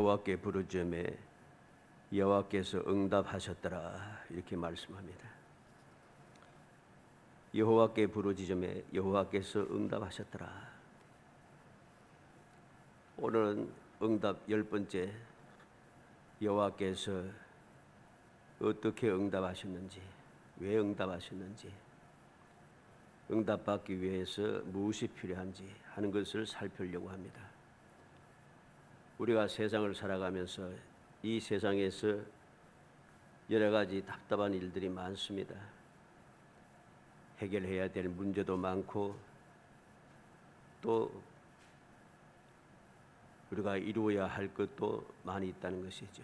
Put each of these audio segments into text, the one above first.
여호와께 부르짖음에 여호와께서 응답하셨더라 이렇게 말씀합니다. 여호와께 부르짖음에 여호와께서 응답하셨더라. 오늘은 응답 10번째, 여호와께서 어떻게 응답하셨는지, 왜 응답하셨는지, 응답받기 위해서 무엇이 필요한지 하는 것을 살피려고 합니다. 우리가 세상을 살아가면서 이 세상에서 여러 가지 답답한 일들이 많습니다. 해결해야 될 문제도 많고 또 우리가 이루어야 할 것도 많이 있다는 것이죠.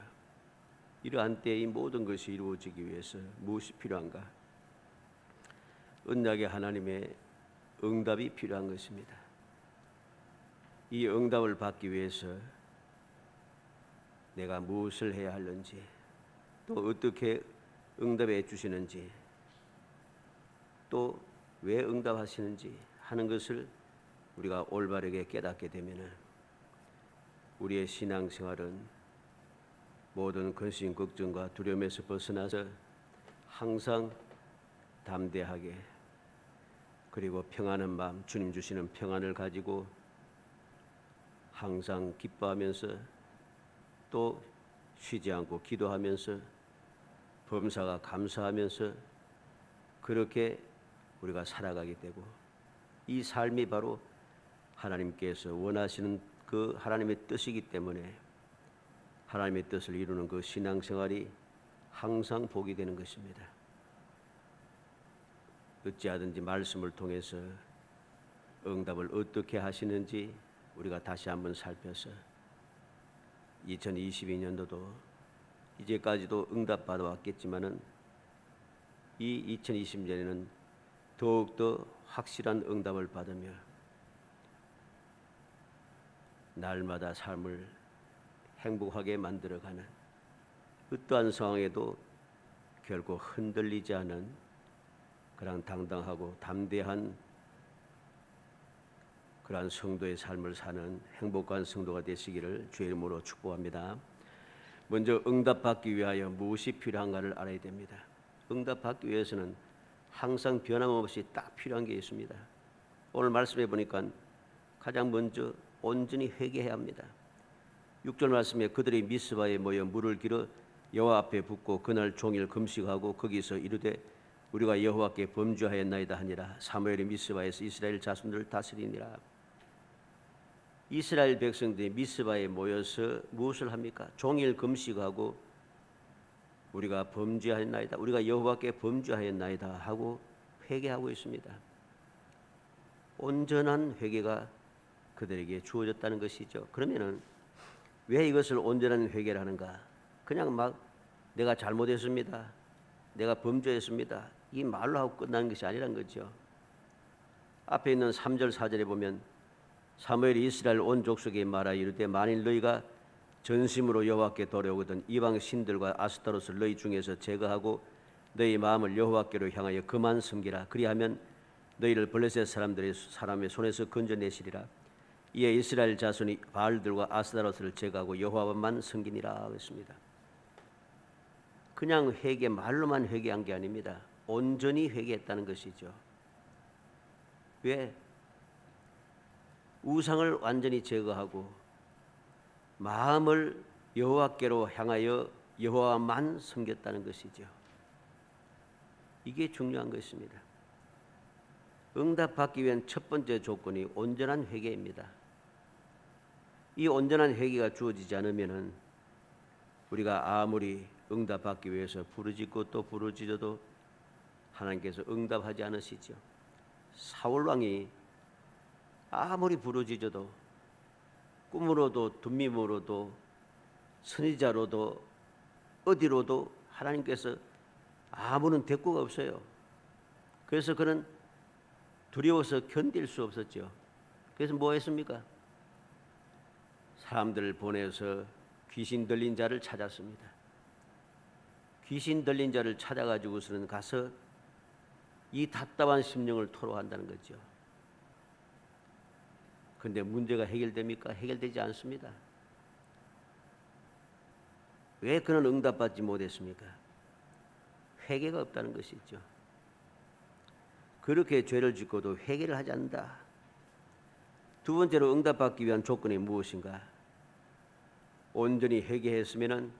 이러한 때에 이 모든 것이 이루어지기 위해서 무엇이 필요한가? 언약의 하나님의 응답이 필요한 것입니다. 이 응답을 받기 위해서 내가 무엇을 해야 하는지, 또 어떻게 응답해 주시는지, 또 왜 응답하시는지 하는 것을 우리가 올바르게 깨닫게 되면 우리의 신앙생활은 모든 근심, 걱정과 두려움에서 벗어나서 항상 담대하게, 그리고 평안한 마음, 주님 주시는 평안을 가지고 항상 기뻐하면서 또 쉬지 않고 기도하면서 범사가 감사하면서 그렇게 우리가 살아가게 되고, 이 삶이 바로 하나님께서 원하시는 그 하나님의 뜻이기 때문에 하나님의 뜻을 이루는 그 신앙생활이 항상 복이 되는 것입니다. 어찌하든지 말씀을 통해서 응답을 어떻게 하시는지 우리가 다시 한번 살펴서 2022년도도 이제까지도 응답받아 왔겠지만은 이 2020년에는 더욱더 확실한 응답을 받으며 날마다 삶을 행복하게 만들어가는, 어떠한 상황에도 결코 흔들리지 않은 그런 당당하고 담대한 그러한 성도의 삶을 사는 행복한 성도가 되시기를 주의 이름으로 축복합니다. 먼저 응답받기 위하여 무엇이 필요한가를 알아야 됩니다. 응답받기 위해서는 항상 변함없이 딱 필요한 게 있습니다. 오늘 말씀해 보니까 가장 먼저 온전히 회개해야 합니다. 6절 말씀에 그들이 미스바에 모여 물을 길어 여호와 앞에 붓고 그날 종일 금식하고 거기서 이르되 우리가 여호와께 범죄하였나이다 하니라. 사무엘이 미스바에서 이스라엘 자손들을 다스리니라. 이스라엘 백성들이 미스바에 모여서 무엇을 합니까? 종일 금식하고 우리가 범죄하였나이다, 우리가 여호와께 범죄하였나이다 하고 회개하고 있습니다. 온전한 회개가 그들에게 주어졌다는 것이죠. 그러면은 왜 이것을 온전한 회개를 하는가? 그냥 막 내가 잘못했습니다, 내가 범죄했습니다, 이 말로 하고 끝나는 것이 아니란 거죠. 앞에 있는 3절 4절에 보면 사무엘이 이스라엘 온 족속에 말하 이르되 만일 너희가 전심으로 여호와께 돌아오거든 이방 신들과 아스타롯을 너희 중에서 제거하고 너희 마음을 여호와께로 향하여 그만 섬기라. 그리하면 너희를 블레셋 사람의 손에서 건져내시리라. 이에 이스라엘 자손이 바알들과 아스타롯을 제거하고 여호와만 섬기니라 했습니다. 그냥 회개, 말로만 회개한 게 아닙니다. 온전히 회개했다는 것이죠. 왜? 우상을 완전히 제거하고 마음을 여호와께로 향하여 여호와만 섬겼다는 것이죠. 이게 중요한 것입니다. 응답받기 위한 첫 번째 조건이 온전한 회개입니다. 이 온전한 회개가 주어지지 않으면은 우리가 아무리 응답받기 위해서 부르짖고 또 부르짖어도 하나님께서 응답하지 않으시죠. 사울 왕이 아무리 부르짖어도 꿈으로도 둠밈으로도 선지자로도 어디로도 하나님께서 아무런 대꾸가 없어요. 그래서 그는 두려워서 견딜 수 없었죠. 그래서 뭐 했습니까? 사람들을 보내서 귀신 들린 자를 찾았습니다. 귀신 들린 자를 찾아가지고서는 가서 이 답답한 심령을 토로한다는 거죠. 그런데 문제가 해결됩니까? 해결되지 않습니다. 왜 그는 응답받지 못했습니까? 회개가 없다는 것이 있죠. 그렇게 죄를 짓고도 회개를 하지 않는다. 두 번째로 응답받기 위한 조건이 무엇인가? 온전히 회개했으면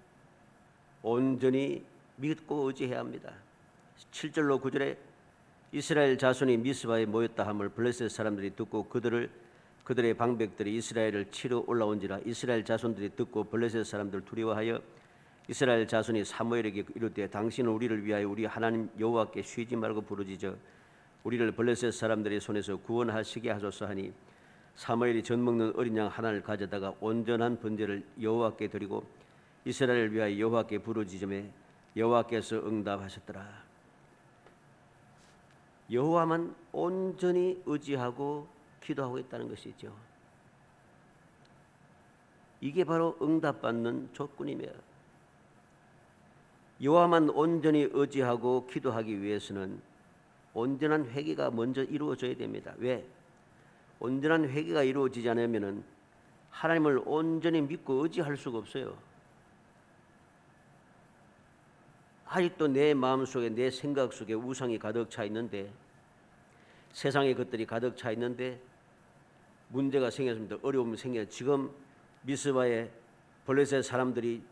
온전히 믿고 의지해야 합니다. 7절로 9절에 이스라엘 자손이 미스바에 모였다 함을 블레셋 사람들이 듣고 그들의 방백들이 이스라엘을 치러 올라온지라. 이스라엘 자손들이 듣고 블레셋 사람들을 두려워하여 이스라엘 자손이 사무엘에게 이르되 당신은 우리를 위하여 우리 하나님 여호와께 쉬지 말고 부르짖어 우리를 블레셋 사람들의 손에서 구원하시게 하소서 하니 사무엘이 젖 먹는 어린 양 하나를 가져다가 온전한 번제를 여호와께 드리고 이스라엘을 위하여 여호와께 부르짖음에 여호와께서 응답하셨더라. 여호와만 온전히 의지하고 기도하고 있다는 것이 있죠. 이게 바로 응답받는 조건이며, 여호와만 온전히 의지하고 기도하기 위해서는 온전한 회개가 먼저 이루어져야 됩니다. 왜? 온전한 회개가 이루어지지 않으면 하나님을 온전히 믿고 의지할 수가 없어요. 아직도 내 마음속에, 내 생각 속에 우상이 가득 차 있는데, 세상의 것들이 가득 차 있는데 문제가 생겼습니다. 어려움이 생겨. 지금 미스바에 블레셋 사람들이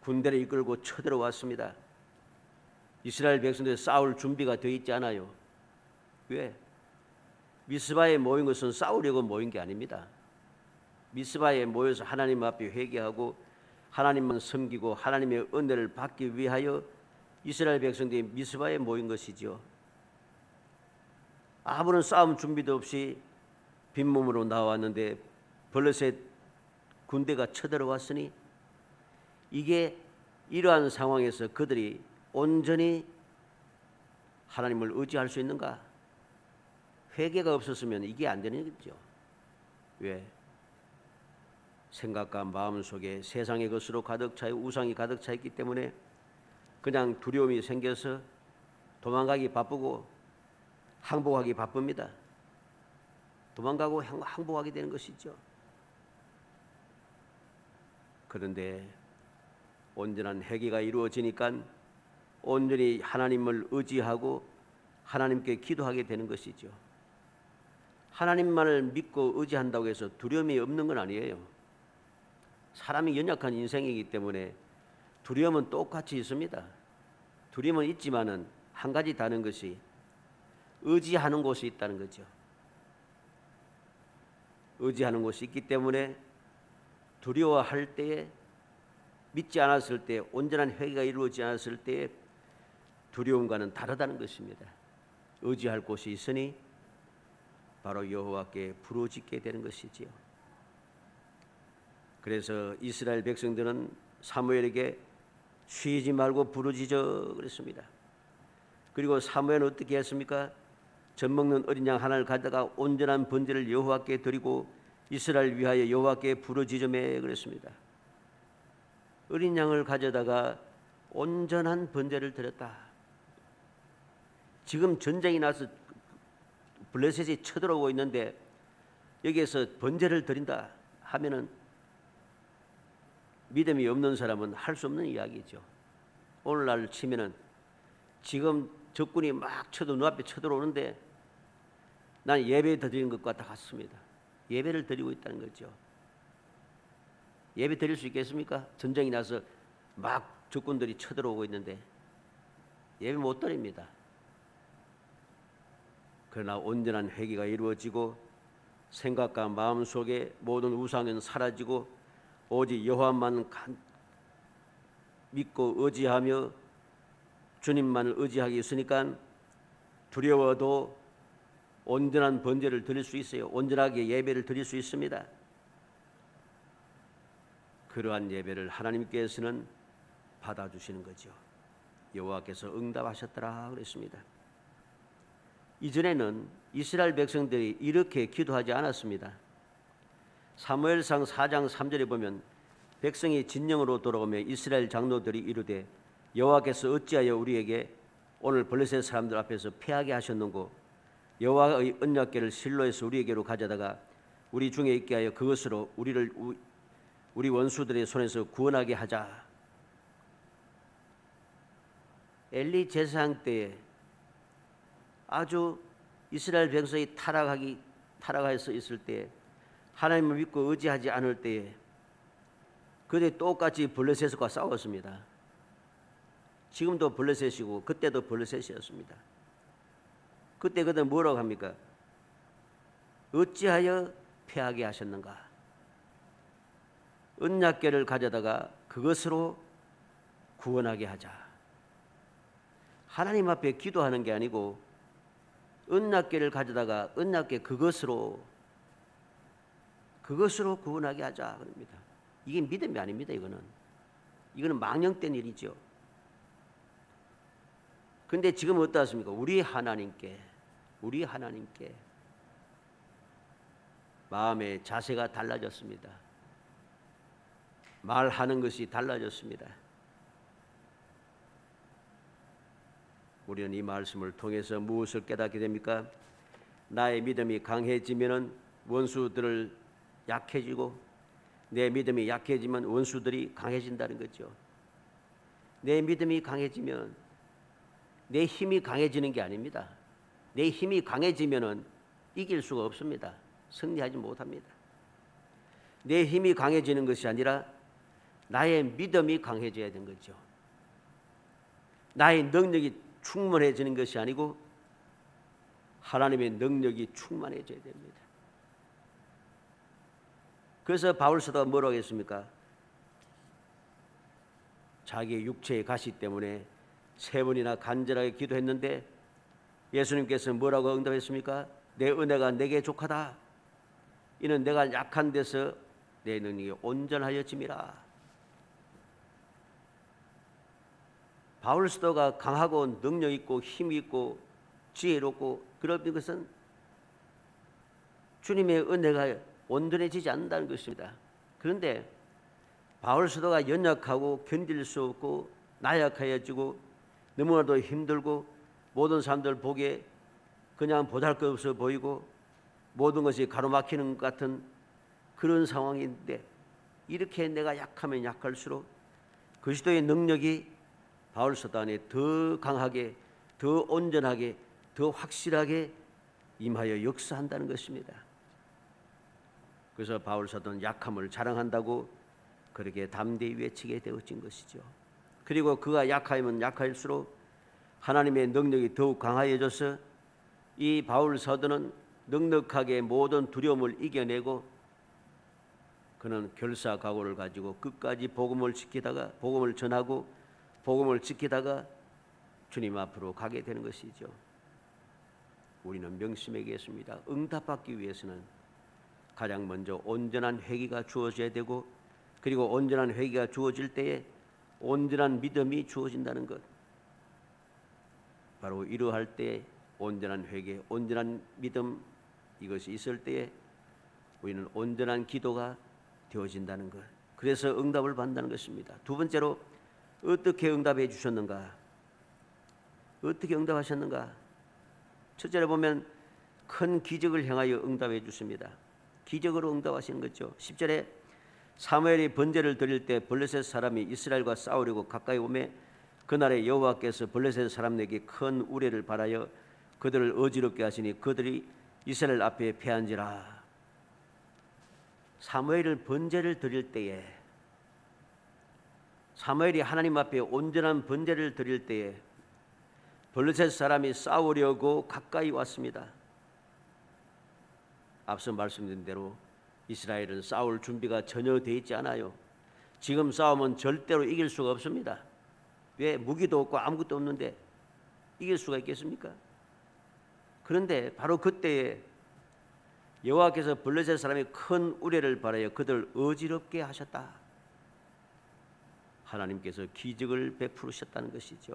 군대를 이끌고 쳐들어왔습니다. 이스라엘 백성들이 싸울 준비가 되어 있지 않아요. 왜? 미스바에 모인 것은 싸우려고 모인 게 아닙니다. 미스바에 모여서 하나님 앞에 회개하고 하나님만 섬기고 하나님의 은혜를 받기 위하여 이스라엘 백성들이 미스바에 모인 것이지요. 아무런 싸움 준비도 없이 빈몸으로 나왔는데 블레셋 군대가 쳐들어왔으니, 이게 이러한 상황에서 그들이 온전히 하나님을 의지할 수 있는가? 회개가 없었으면 이게 안 되는 거죠. 왜? 생각과 마음 속에 세상의 것으로 가득 차 있고 우상이 가득 차 있기 때문에 그냥 두려움이 생겨서 도망가기 바쁘고 항복하기 바쁩니다. 도망가고 항복하게 되는 것이죠. 그런데 온전한 회개가 이루어지니까 온전히 하나님을 의지하고 하나님께 기도하게 되는 것이죠. 하나님만을 믿고 의지한다고 해서 두려움이 없는 건 아니에요. 사람이 연약한 인생이기 때문에 두려움은 똑같이 있습니다. 두려움은 있지만은 한 가지 다른 것이 의지하는 곳이 있다는 거죠. 의지하는 곳이 있기 때문에 두려워할 때에, 믿지 않았을 때, 온전한 회개가 이루어지지 않았을 때에 두려움과는 다르다는 것입니다. 의지할 곳이 있으니 바로 여호와께 부르짖게 되는 것이지요. 그래서 이스라엘 백성들은 사무엘에게 쉬지 말고 부르짖어 그랬습니다. 그리고 사무엘은 어떻게 했습니까? 젖 먹는 어린 양 하나를 가져다가 온전한 번제를 여호와께 드리고 이스라엘 위하여 여호와께 부르짖으매 그랬습니다. 어린 양을 가져다가 온전한 번제를 드렸다. 지금 전쟁이 나서 블레셋이 쳐들어오고 있는데 여기에서 번제를 드린다 하면은 믿음이 없는 사람은 할 수 없는 이야기죠. 오늘날 치면은 지금 적군이 막 눈앞에 쳐들어오는데 난 예배 드리는 것과 다 같습니다. 예배를 드리고 있다는 거죠. 예배 드릴 수 있겠습니까? 전쟁이 나서 막 적군들이 쳐들어오고 있는데 예배 못 드립니다. 그러나 온전한 회개가 이루어지고 생각과 마음 속에 모든 우상은 사라지고 오직 여호와만 믿고 의지하며 주님만을 의지하기 있으니까 두려워도 온전한 번제를 드릴 수 있어요. 온전하게 예배를 드릴 수 있습니다. 그러한 예배를 하나님께서는 받아주시는 거죠. 여호와께서 응답하셨더라 그랬습니다. 이전에는 이스라엘 백성들이 이렇게 기도하지 않았습니다. 사무엘상 4장 3절에 보면 백성이 진영으로 돌아오며 이스라엘 장로들이 이르되 여호와께서 어찌하여 우리에게 오늘 블레셋 사람들 앞에서 패하게 하셨는고 여호와의 언약궤를 실로에서 우리에게로 가져다가 우리 중에 있게 하여 그것으로 우리 원수들의 손에서 구원하게 하자. 엘리 제사장 때에 아주 이스라엘 백성이 타락해서 있을 때, 하나님을 믿고 의지하지 않을 때에 그때 똑같이 블레셋과 싸웠습니다. 지금도 블레셋이고 그때도 블레셋이었습니다. 그때 그들 뭐라고 합니까? 어찌하여 패하게 하셨는가? 언약궤를 가져다가 그것으로 구원하게 하자. 하나님 앞에 기도하는 게 아니고 언약궤를 가져다가 언약궤 그것으로 구원하게 하자 그럽니다. 이게 믿음이 아닙니다. 이거는 망령된 일이죠. 근데 지금 어떻습니까? 우리 하나님께 마음의 자세가 달라졌습니다. 말하는 것이 달라졌습니다. 우리는 이 말씀을 통해서 무엇을 깨닫게 됩니까? 나의 믿음이 강해지면 원수들을 약해지고, 내 믿음이 약해지면 원수들이 강해진다는 거죠. 내 믿음이 강해지면 내 힘이 강해지는 게 아닙니다. 내 힘이 강해지면 이길 수가 없습니다. 승리하지 못합니다. 내 힘이 강해지는 것이 아니라 나의 믿음이 강해져야 되는 거죠. 나의 능력이 충만해지는 것이 아니고 하나님의 능력이 충만해져야 됩니다. 그래서 바울 사도가 뭐라고 했습니까? 자기의 육체의 가시 때문에 3번이나 간절하게 기도했는데 예수님께서 뭐라고 응답했습니까? 내 은혜가 내게 족하다. 이는 내가 약한 데서 내 능력이 온전하여짐이라. 바울 사도가 강하고 능력 있고 힘 있고 지혜롭고 그런 것은 주님의 은혜가 온전해지지 않는다는 것입니다. 그런데 바울 사도가 연약하고 견딜 수 없고 나약해지고 너무나도 힘들고 모든 사람들 보기에 그냥 보잘것없어 보이고 모든 것이 가로막히는 것 같은 그런 상황인데, 이렇게 내가 약하면 약할수록 그리스도의 능력이 바울 사도 안에 더 강하게, 더 온전하게, 더 확실하게 임하여 역사한다는 것입니다. 그래서 바울 사도는 약함을 자랑한다고 그렇게 담대히 외치게 되어진 것이죠. 그리고 그가 약하면 약할수록 하나님의 능력이 더욱 강하여져서 이 바울 사도는 넉넉하게 모든 두려움을 이겨내고 그는 결사각오를 가지고 끝까지 복음을 전하고 복음을 지키다가 주님 앞으로 가게 되는 것이죠. 우리는 명심하겠습니다. 응답받기 위해서는 가장 먼저 온전한 회개가 주어져야 되고, 그리고 온전한 회개가 주어질 때에 온전한 믿음이 주어진다는 것. 바로 이러할 때 온전한 회개, 온전한 믿음, 이것이 있을 때에 우리는 온전한 기도가 되어진다는 것. 그래서 응답을 받는다는 것입니다. 두 번째로, 어떻게 응답해 주셨는가? 어떻게 응답하셨는가? 첫째로 보면 큰 기적을 향하여 응답해 주십니다. 기적으로 응답하시는 거죠. 10절에 사무엘이 번제를 드릴 때 블레셋 사람이 이스라엘과 싸우려고 가까이 오매 그날에 여호와께서 블레셋 사람에게 큰 우레를 발하여 그들을 어지럽게 하시니 그들이 이스라엘 앞에 패한지라. 사무엘을 번제를 드릴 때에, 사무엘이 하나님 앞에 온전한 번제를 드릴 때에 블레셋 사람이 싸우려고 가까이 왔습니다. 앞서 말씀드린 대로 이스라엘은 싸울 준비가 전혀 되어 있지 않아요. 지금 싸우면 절대로 이길 수가 없습니다. 왜? 무기도 없고 아무것도 없는데 이길 수가 있겠습니까? 그런데 바로 그때에 여호와께서 블레셋 사람이 큰 우레를 발하여 그들을 어지럽게 하셨다. 하나님께서 기적을 베푸셨다는 것이죠.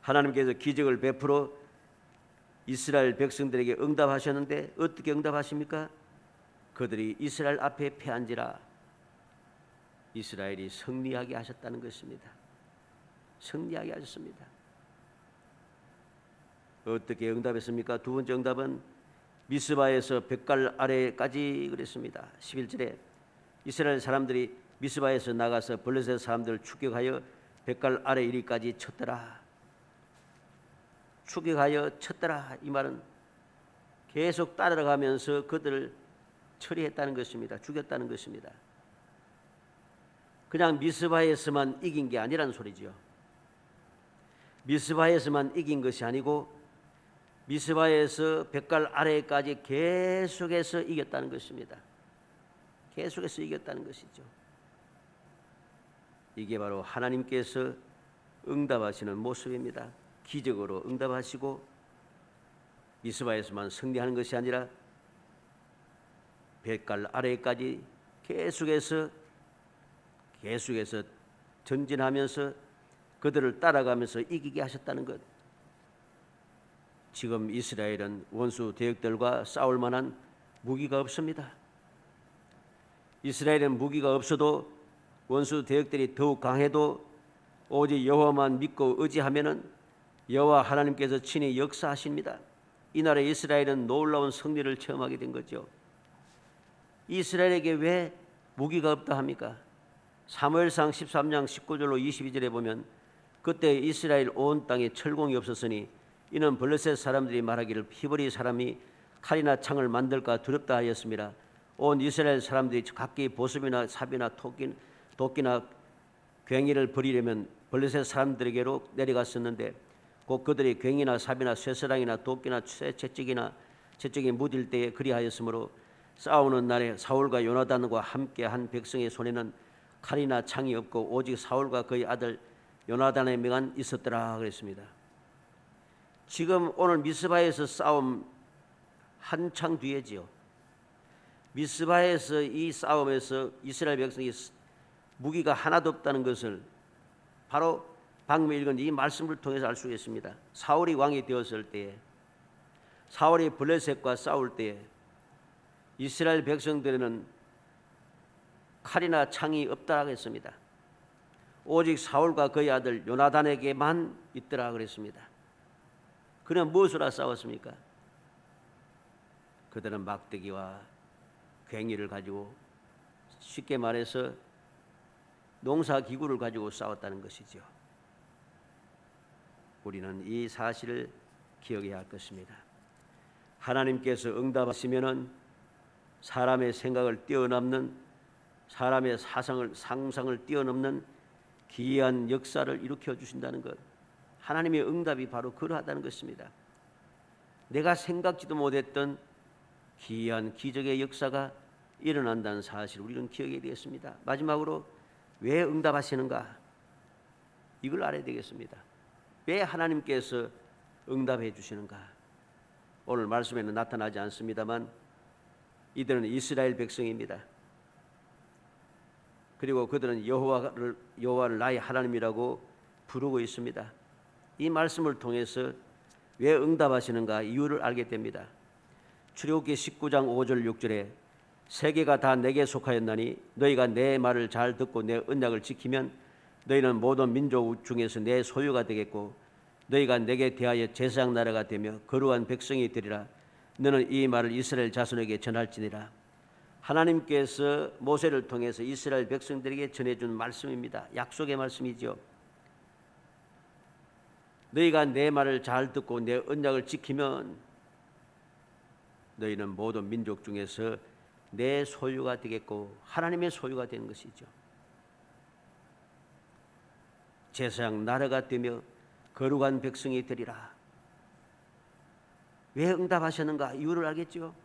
하나님께서 기적을 베풀어 이스라엘 백성들에게 응답하셨는데 어떻게 응답하십니까? 그들이 이스라엘 앞에 패한지라. 이스라엘이 승리하게 하셨다는 것입니다. 승리하게 하셨습니다. 어떻게 응답했습니까? 두 번째 응답은 미스바에서 뱃갈 아래까지 그랬습니다. 11절에 이스라엘 사람들이 미스바에서 나가서 블레셋 사람들을 추격하여 뱃갈 아래 이리까지 쳤더라. 추격하여 쳤더라. 이 말은 계속 따라가면서 그들을 처리했다는 것입니다. 죽였다는 것입니다. 그냥 미스바에서만 이긴 게 아니란 소리지요. 미스바에서만 이긴 것이 아니고 미스바에서 뱃갈 아래까지 계속해서 이겼다는 것입니다. 계속해서 이겼다는 것이죠. 이게 바로 하나님께서 응답하시는 모습입니다. 기적으로 응답하시고 미스바에서만 승리하는 것이 아니라 뱃갈 아래까지 계속해서 전진하면서 그들을 따라가면서 이기게 하셨다는 것. 지금 이스라엘은 원수 대적들과 싸울 만한 무기가 없습니다. 이스라엘은 무기가 없어도 원수 대적들이 더욱 강해도 오직 여호와만 믿고 의지하면은 여호와 하나님께서 친히 역사하십니다. 이날에 이스라엘은 놀라운 승리를 체험하게 된 거죠. 이스라엘에게 왜 무기가 없다 합니까? 사무엘상 13장 19절로 22절에 보면 그때 이스라엘 온 땅에 철공이 없었으니 이는 블레셋 사람들이 말하기를 히브리 사람이 칼이나 창을 만들까 두렵다 하였습니다. 온 이스라엘 사람들이 각기 보습이나 삽이나 도끼나 괭이를 버리려면 블레셋 사람들에게로 내려갔었는데 곧 그들이 괭이나 삽이나 쇠사랑이나 도끼나 채찍이 묻을 때에 그리하였으므로 싸우는 날에 사울과 요나단과 함께 한 백성의 손에는 칼이나 창이 없고 오직 사울과 그의 아들 요나단의 명만 있었더라 그랬습니다. 지금 오늘 미스바에서 싸움 한창 뒤에지요. 미스바에서 이 싸움에서 이스라엘 백성이 무기가 하나도 없다는 것을 바로 방금 읽은 이 말씀을 통해서 알 수 있습니다. 사울이 왕이 되었을 때에, 사울이 블레셋과 싸울 때에 이스라엘 백성들에는 칼이나 창이 없다라고 했습니다. 오직 사울과 그의 아들 요나단에게만 있더라 그랬습니다. 그는 무엇으로 싸웠습니까? 그들은 막대기와 괭이를 가지고, 쉽게 말해서 농사기구를 가지고 싸웠다는 것이죠. 우리는 이 사실을 기억해야 할 것입니다. 하나님께서 응답하시면은 사람의 생각을 뛰어넘는, 사람의 상상을 뛰어넘는 기이한 역사를 일으켜 주신다는 것, 하나님의 응답이 바로 그러하다는 것입니다. 내가 생각지도 못했던 기이한 기적의 역사가 일어난다는 사실을 우리는 기억해야 되겠습니다. 마지막으로 왜 응답하시는가? 이걸 알아야 되겠습니다. 왜 하나님께서 응답해 주시는가? 오늘 말씀에는 나타나지 않습니다만 이들은 이스라엘 백성입니다. 그리고 그들은 여호와를 나의 하나님이라고 부르고 있습니다. 이 말씀을 통해서 왜 응답하시는가 이유를 알게 됩니다. 출애굽기 19장 5절 6절에 세계가 다 내게 속하였나니 너희가 내 말을 잘 듣고 내 언약을 지키면 너희는 모든 민족 중에서 내 소유가 되겠고 너희가 내게 대하여 제사장 나라가 되며 거룩한 백성이 되리라. 너는 이 말을 이스라엘 자손에게 전할지니라. 하나님께서 모세를 통해서 이스라엘 백성들에게 전해준 말씀입니다. 약속의 말씀이죠. 너희가 내 말을 잘 듣고 내 언약을 지키면 너희는 모든 민족 중에서 내 소유가 되겠고 하나님의 소유가 되는 것이죠. 제사장 나라가 되며 거룩한 백성이 되리라. 왜 응답하셨는가? 이유를 알겠죠?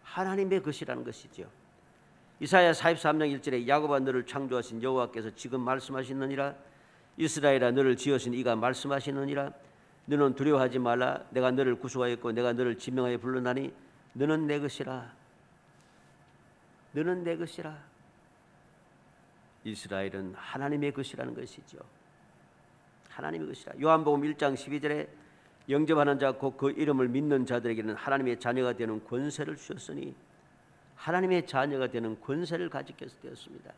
하나님의 것이라는 것이죠. 이사야 43장 1절에 야곱아 너를 창조하신 여호와께서 지금 말씀하시느니라. 이스라엘아 너를 지으신 이가 말씀하시느니라. 너는 두려워하지 말라. 내가 너를 구속하였고 내가 너를 지명하여 불렀나니 너는 내 것이라. 너는 내 것이라. 이스라엘은 하나님의 것이라는 것이죠. 하나님의 것이라. 요한복음 1장 12절에 영접하는 자 곧 그 이름을 믿는 자들에게는 하나님의 자녀가 되는 권세를 주셨으니 하나님의 자녀가 되는 권세를 가지게 되었습니다.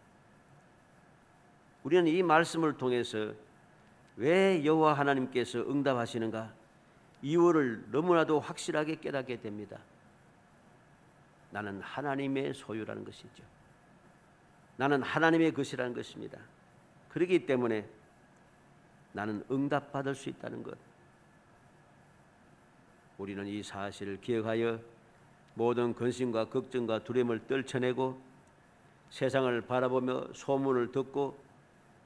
우리는 이 말씀을 통해서 왜 여호와 하나님께서 응답하시는가 이유를 너무나도 확실하게 깨닫게 됩니다. 나는 하나님의 소유라는 것이죠. 나는 하나님의 것이라는 것입니다. 그렇기 때문에 나는 응답받을 수 있다는 것. 우리는 이 사실을 기억하여 모든 근심과 걱정과 두려움을 떨쳐내고 세상을 바라보며 소문을 듣고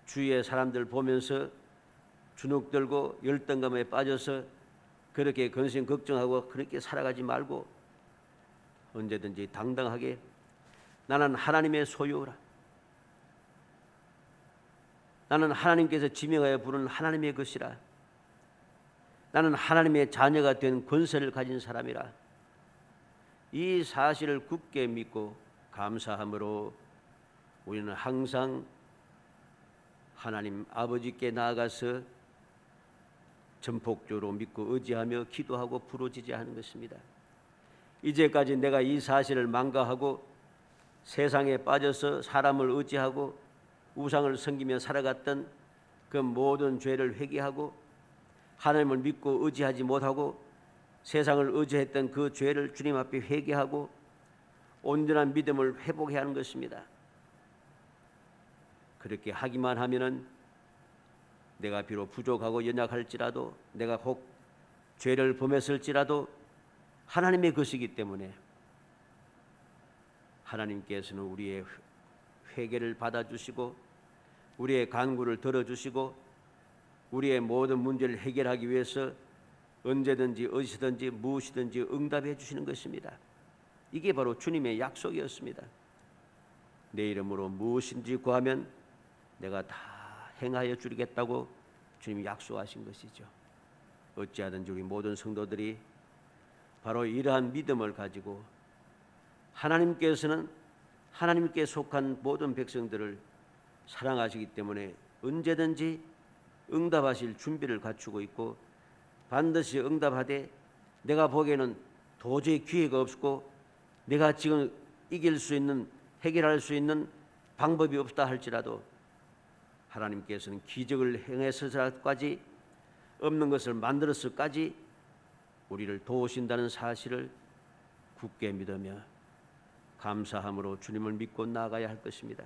주위의 사람들 보면서 주눅들고 열등감에 빠져서 그렇게 근심 걱정하고 그렇게 살아가지 말고 언제든지 당당하게 나는 하나님의 소유라. 나는 하나님께서 지명하여 부른 하나님의 것이라. 나는 하나님의 자녀가 된 권세를 가진 사람이라. 이 사실을 굳게 믿고 감사함으로 우리는 항상 하나님 아버지께 나아가서 전폭적으로 믿고 의지하며 기도하고 부르짖어하는 것입니다. 이제까지 내가 이 사실을 망각하고 세상에 빠져서 사람을 의지하고 우상을 섬기며 살아갔던 그 모든 죄를 회개하고 하나님을 믿고 의지하지 못하고 세상을 의지했던 그 죄를 주님 앞에 회개하고 온전한 믿음을 회복해야 하는 것입니다. 그렇게 하기만 하면은 내가 비록 부족하고 연약할지라도 내가 혹 죄를 범했을지라도 하나님의 것이기 때문에 하나님께서는 우리의 회개를 받아주시고 우리의 간구를 들어주시고 우리의 모든 문제를 해결하기 위해서 언제든지 어디서든지 무엇이든지 응답해 주시는 것입니다. 이게 바로 주님의 약속이었습니다. 내 이름으로 무엇인지 구하면 내가 다 행하여 주리겠다고 주님이 약속하신 것이죠. 어찌하든지 우리 모든 성도들이 바로 이러한 믿음을 가지고 하나님께서는 하나님께 속한 모든 백성들을 사랑하시기 때문에 언제든지 응답하실 준비를 갖추고 있고 반드시 응답하되 내가 보기에는 도저히 기회가 없고 내가 지금 이길 수 있는 해결할 수 있는 방법이 없다 할지라도 하나님께서는 기적을 행해서까지 없는 것을 만들어서까지 우리를 도우신다는 사실을 굳게 믿으며 감사함으로 주님을 믿고 나아가야 할 것입니다.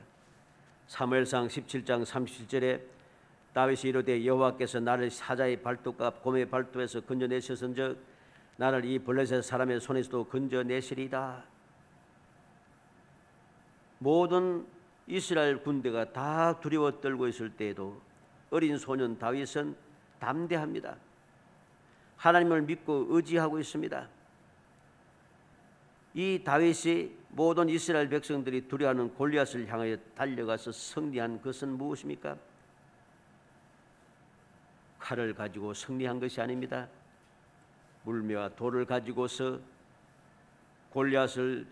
사무엘상 17장 37절에 다윗이 이르되 여호와께서 나를 사자의 발톱과 곰의 발톱에서 건져내셨은즉 나를 이 블레셋 사람의 손에서도 건져내시리이다. 모든 이스라엘 군대가 다 두려워 떨고 있을 때에도 어린 소년 다윗은 담대합니다. 하나님을 믿고 의지하고 있습니다. 이 다윗이 모든 이스라엘 백성들이 두려워하는 골리앗을 향하여 달려가서 승리한 것은 무엇입니까? 칼을 가지고 승리한 것이 아닙니다. 물매와 돌을 가지고서 골리앗을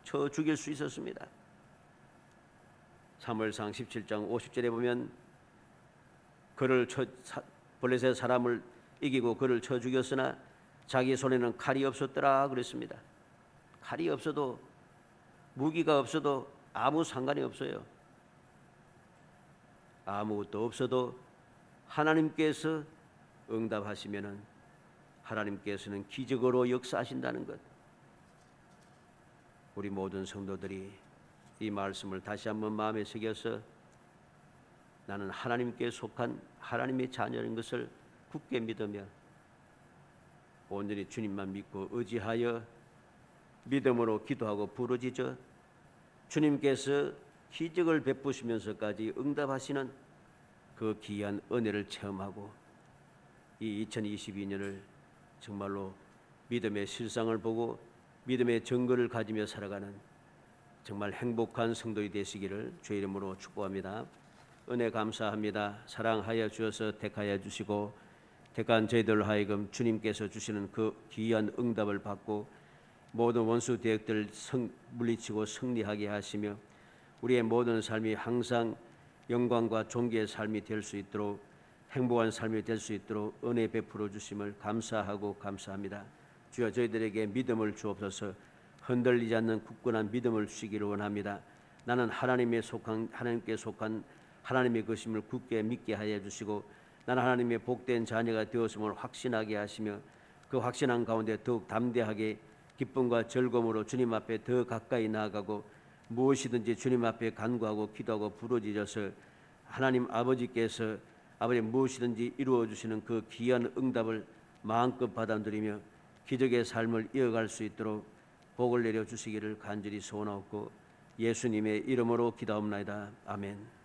쳐 죽일 수 있었습니다. 사무엘상 17장 50절에 보면 그를 블레셋 사람을 이기고 그를 쳐 죽였으나 자기 손에는 칼이 없었더라 그랬습니다. 칼이 없어도 무기가 없어도 아무 상관이 없어요. 아무것도 없어도 하나님께서 응답하시면은 하나님께서는 기적으로 역사하신다는 것. 우리 모든 성도들이 이 말씀을 다시 한번 마음에 새겨서 나는 하나님께 속한 하나님의 자녀인 것을 굳게 믿으며 온전히 주님만 믿고 의지하여 믿음으로 기도하고 부르짖어 주님께서 기적을 베푸시면서까지 응답하시는 그 귀한 은혜를 체험하고 이 2022년을 정말로 믿음의 실상을 보고 믿음의 증거를 가지며 살아가는 정말 행복한 성도이 되시기를 주의 이름으로 축복합니다. 은혜 감사합니다. 사랑하여 주셔서 택하여 주시고 택한 저희들 하여금 주님께서 주시는 그 귀한 응답을 받고 모든 원수 대적들을 물리치고 승리하게 하시며 우리의 모든 삶이 항상 영광과 존귀의 삶이 될 수 있도록 행복한 삶이 될 수 있도록 은혜 베풀어 주심을 감사하고 감사합니다. 주여 저희들에게 믿음을 주옵소서. 흔들리지 않는 굳건한 믿음을 주시기를 원합니다. 나는 하나님께 속한 하나님의 것임을 굳게 믿게 하여 주시고 나는 하나님의 복된 자녀가 되었음을 확신하게 하시며 그 확신한 가운데 더욱 담대하게 기쁨과 즐거움으로 주님 앞에 더 가까이 나아가고 무엇이든지 주님 앞에 간구하고 기도하고 부르짖어서 하나님 아버지께서 아버지 무엇이든지 이루어 주시는 그 귀한 응답을 마음껏 받아들이며 기적의 삶을 이어갈 수 있도록 복을 내려 주시기를 간절히 소원하옵고 예수님의 이름으로 기도하옵나이다. 아멘.